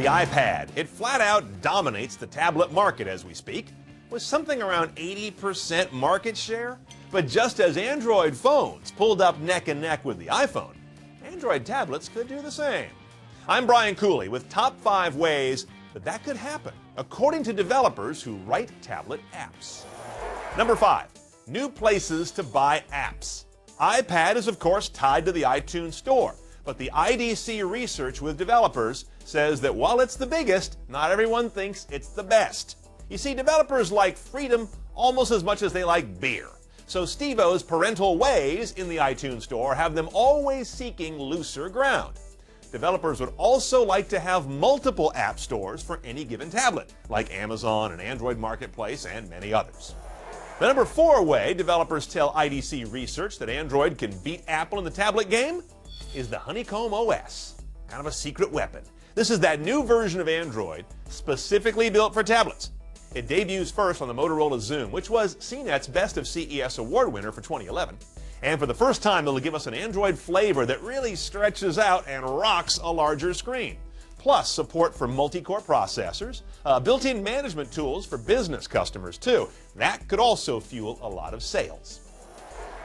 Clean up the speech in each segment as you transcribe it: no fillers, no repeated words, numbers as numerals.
The iPad. It flat out dominates the tablet market as we speak, with something around 80% market share. But just as Android phones pulled up neck and neck with the iPhone, Android tablets could do the same. I'm Brian Cooley with top 5 ways that could happen, according to developers who write tablet apps. Number 5, new places to buy apps. iPad is of course tied to the iTunes Store, but the IDC research with developers says that while it's the biggest, not everyone thinks it's the best. You see, developers like freedom almost as much as they like beer. So Steve-O's parental ways in the iTunes Store have them always seeking looser ground. Developers would also like to have multiple app stores for any given tablet, like Amazon and Android Marketplace and many others. The number 4 way developers tell IDC research that Android can beat Apple in the tablet game is the Honeycomb OS, kind of a secret weapon. This is that new version of Android specifically built for tablets. It debuts first on the Motorola Xoom, which was CNET's Best of CES award winner for 2011. And for the first time, it'll give us an Android flavor that really stretches out and rocks a larger screen. Plus, support for multi-core processors, built-in management tools for business customers too. That could also fuel a lot of sales.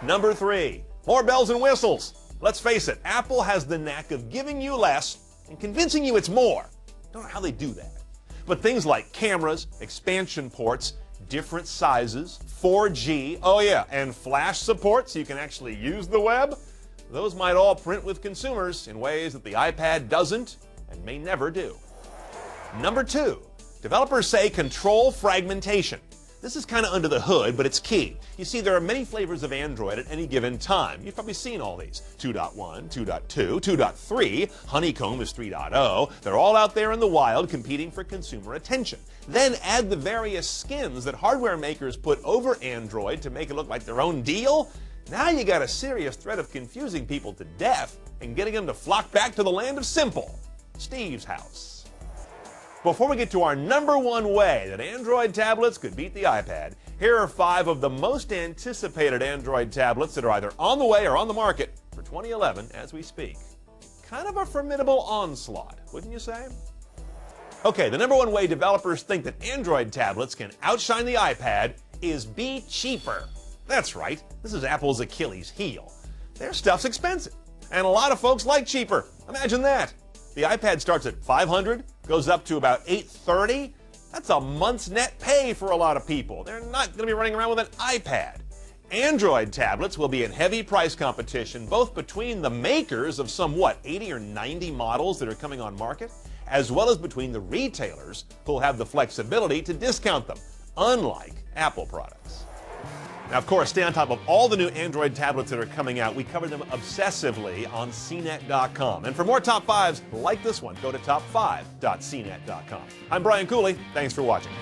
Number 3, more bells and whistles. Let's face it, Apple has the knack of giving you less and convincing you it's more. Don't know how they do that. But things like cameras, expansion ports, different sizes, 4G, oh yeah, and flash support so you can actually use the web, those might all print with consumers in ways that the iPad doesn't and may never do. Number 2, developers say control fragmentation. This is kind of under the hood, but it's key. You see, there are many flavors of Android at any given time. You've probably seen all these. 2.1, 2.2, 2.3, Honeycomb is 3.0. They're all out there in the wild competing for consumer attention. Then add the various skins that hardware makers put over Android to make it look like their own deal. Now you got a serious threat of confusing people to death and getting them to flock back to the land of simple, Steve's house. Before we get to our number 1 way that Android tablets could beat the iPad, here are 5 of the most anticipated Android tablets that are either on the way or on the market for 2011 as we speak. Kind of a formidable onslaught, wouldn't you say? Okay, the number 1 way developers think that Android tablets can outshine the iPad is be cheaper. That's right, this is Apple's Achilles heel. Their stuff's expensive, and a lot of folks like cheaper. Imagine that. The iPad starts at $500, goes up to about $830. That's a month's net pay for a lot of people. They're not going to be running around with an iPad. Android tablets will be in heavy price competition, both between the makers of some, 80 or 90 models that are coming on market, as well as between the retailers who'll have the flexibility to discount them, unlike Apple products. Now, of course, stay on top of all the new Android tablets that are coming out. We cover them obsessively on CNET.com. And for more top 5s like this one, go to top5.cnet.com. I'm Brian Cooley. Thanks for watching.